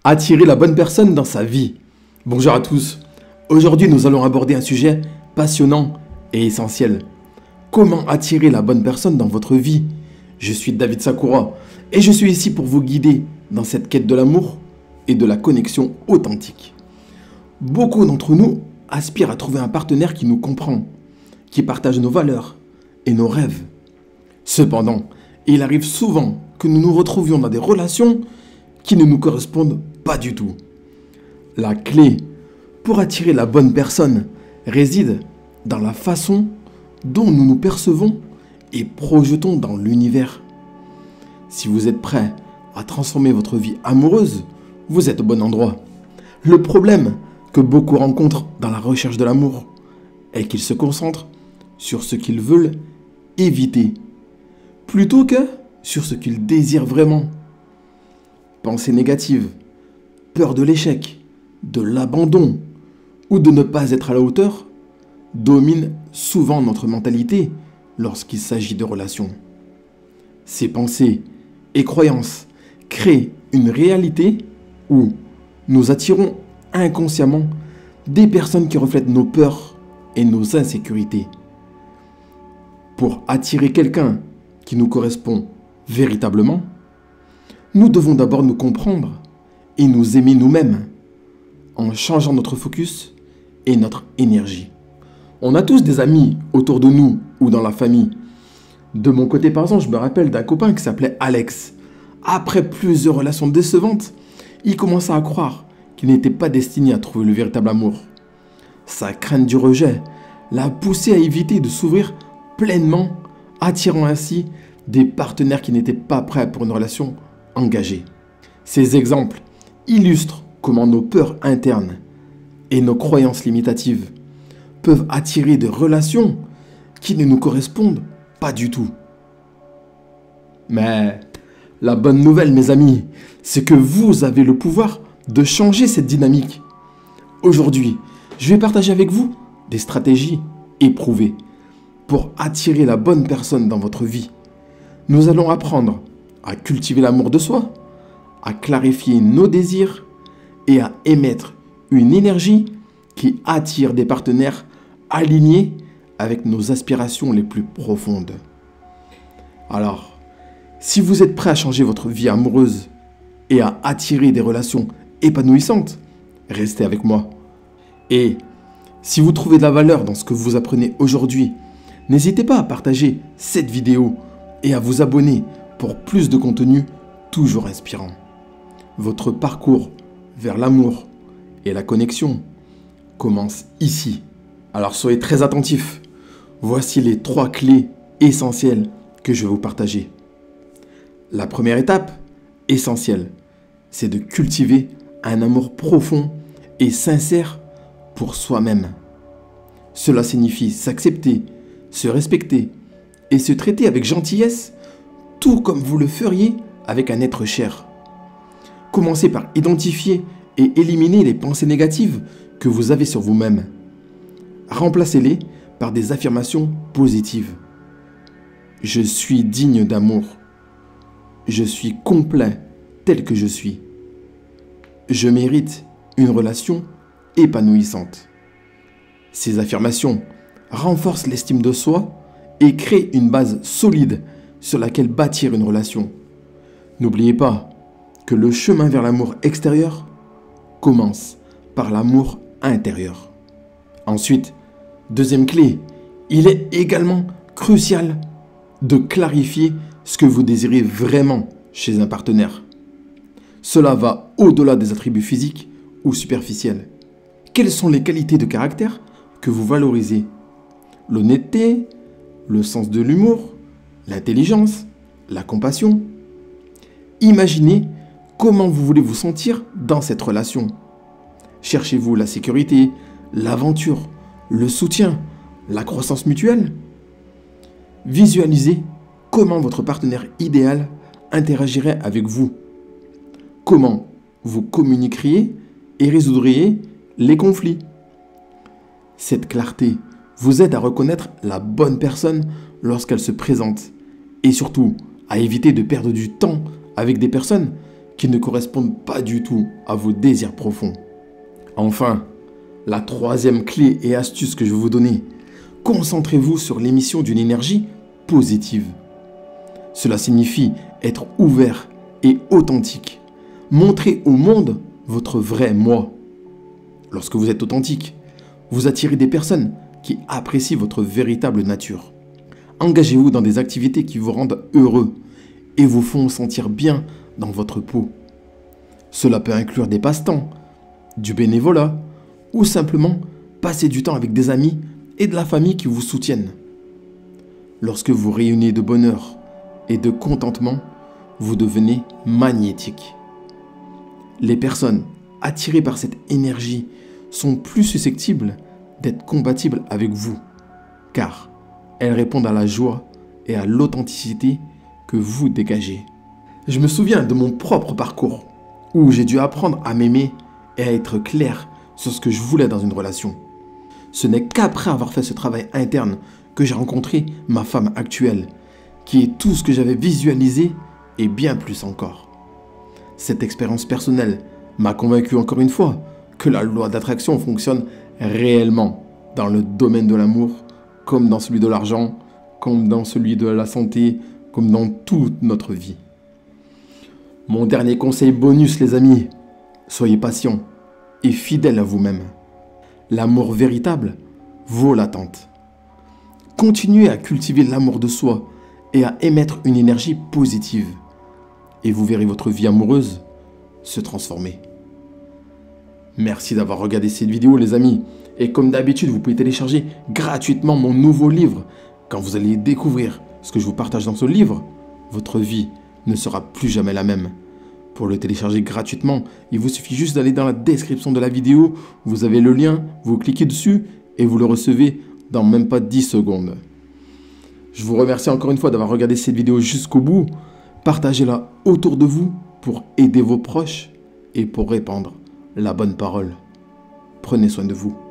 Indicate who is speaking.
Speaker 1: Attirer la bonne personne dans sa vie. Bonjour à tous. Aujourd'hui, nous allons aborder un sujet passionnant et essentiel. Comment attirer la bonne personne dans votre vie? Je suis David Sakura et je suis ici pour vous guider dans cette quête de l'amour et de la connexion authentique. Beaucoup d'entre nous aspirent à trouver un partenaire qui nous comprend, qui partage nos valeurs et nos rêves. Cependant, il arrive souvent que nous nous retrouvions dans des relations qui ne nous correspondent pas du tout. La clé pour attirer la bonne personne réside dans la façon dont nous nous percevons et projetons dans l'univers. Si vous êtes prêt à transformer votre vie amoureuse, vous êtes au bon endroit. Le problème que beaucoup rencontrent dans la recherche de l'amour est qu'ils se concentrent sur ce qu'ils veulent éviter, plutôt que sur ce qu'ils désirent vraiment. Pensées négatives, peur de l'échec, de l'abandon ou de ne pas être à la hauteur dominent souvent notre mentalité lorsqu'il s'agit de relations. Ces pensées et croyances créent une réalité où nous attirons inconsciemment des personnes qui reflètent nos peurs et nos insécurités. Pour attirer quelqu'un qui nous correspond véritablement, nous devons d'abord nous comprendre et nous aimer nous-mêmes en changeant notre focus et notre énergie. On a tous des amis autour de nous ou dans la famille. De mon côté, par exemple, je me rappelle d'un copain qui s'appelait Alex. Après plusieurs relations décevantes, il commença à croire qu'il n'était pas destiné à trouver le véritable amour. Sa crainte du rejet l'a poussé à éviter de s'ouvrir pleinement, attirant ainsi des partenaires qui n'étaient pas prêts pour une relation engagée. Ces exemples illustrent comment nos peurs internes et nos croyances limitatives peuvent attirer des relations qui ne nous correspondent pas du tout. Mais la bonne nouvelle, mes amis, c'est que vous avez le pouvoir de changer cette dynamique. Aujourd'hui, je vais partager avec vous des stratégies éprouvées pour attirer la bonne personne dans votre vie. Nous allons apprendre à cultiver l'amour de soi, à clarifier nos désirs et à émettre une énergie qui attire des partenaires alignés avec nos aspirations les plus profondes. Alors, si vous êtes prêt à changer votre vie amoureuse et à attirer des relations épanouissantes, restez avec moi. Et si vous trouvez de la valeur dans ce que vous apprenez aujourd'hui, n'hésitez pas à partager cette vidéo et à vous abonner pour plus de contenu toujours inspirant. Votre parcours vers l'amour et la connexion commence ici. Alors soyez très attentifs. Voici les 3 clés essentielles que je vais vous partager. La première étape, essentielle, c'est de cultiver un amour profond et sincère pour soi-même. Cela signifie s'accepter, se respecter et se traiter avec gentillesse, tout comme vous le feriez avec un être cher. Commencez par identifier et éliminer les pensées négatives que vous avez sur vous-même. Remplacez-les par des affirmations positives. Je suis digne d'amour. Je suis complet tel que je suis. Je mérite une relation épanouissante. Ces affirmations renforcent l'estime de soi et créent une base solide sur laquelle bâtir une relation. N'oubliez pas que le chemin vers l'amour extérieur commence par l'amour intérieur. Ensuite, deuxième clé, il est également crucial de clarifier ce que vous désirez vraiment chez un partenaire. Cela va au-delà des attributs physiques ou superficiels. Quelles sont les qualités de caractère que vous valorisez? L'honnêteté, le sens de l'humour, l'intelligence, la compassion. Imaginez comment vous voulez vous sentir dans cette relation. Cherchez-vous la sécurité, l'aventure, le soutien, la croissance mutuelle? Visualisez comment votre partenaire idéal interagirait avec vous. Comment vous communiqueriez et résoudriez les conflits. Cette clarté vous aide à reconnaître la bonne personne lorsqu'elle se présente et surtout à éviter de perdre du temps avec des personnes qui ne correspondent pas du tout à vos désirs profonds. Enfin, la troisième clé et astuce que je vais vous donner, concentrez-vous sur l'émission d'une énergie positive. Cela signifie être ouvert et authentique. Montrez au monde votre vrai moi. Lorsque vous êtes authentique, vous attirez des personnes qui apprécient votre véritable nature. Engagez-vous dans des activités qui vous rendent heureux et vous font sentir bien dans votre peau. Cela peut inclure des passe-temps, du bénévolat ou simplement passer du temps avec des amis et de la famille qui vous soutiennent. Lorsque vous réunissez de bonheur et de contentement, vous devenez magnétique. Les personnes attirées par cette énergie sont plus susceptibles d'être compatibles avec vous, car elles répondent à la joie et à l'authenticité que vous dégagez. Je me souviens de mon propre parcours, où j'ai dû apprendre à m'aimer et à être clair sur ce que je voulais dans une relation. Ce n'est qu'après avoir fait ce travail interne que j'ai rencontré ma femme actuelle, qui est tout ce que j'avais visualisé et bien plus encore. Cette expérience personnelle m'a convaincu encore une fois que la loi d'attraction fonctionne réellement dans le domaine de l'amour, comme dans celui de l'argent, comme dans celui de la santé, comme dans toute notre vie. Mon dernier conseil bonus, les amis, soyez patients et fidèles à vous-même. L'amour véritable vaut l'attente. Continuez à cultiver l'amour de soi et à émettre une énergie positive. Et vous verrez votre vie amoureuse se transformer. Merci d'avoir regardé cette vidéo, les amis. Et comme d'habitude, vous pouvez télécharger gratuitement mon nouveau livre. Quand vous allez découvrir ce que je vous partage dans ce livre, votre vie ne sera plus jamais la même. Pour le télécharger gratuitement, il vous suffit juste d'aller dans la description de la vidéo. Vous avez le lien, vous cliquez dessus et vous le recevez dans même pas 10 secondes. Je vous remercie encore une fois d'avoir regardé cette vidéo jusqu'au bout. Partagez-la autour de vous pour aider vos proches et pour répandre la bonne parole. Prenez soin de vous.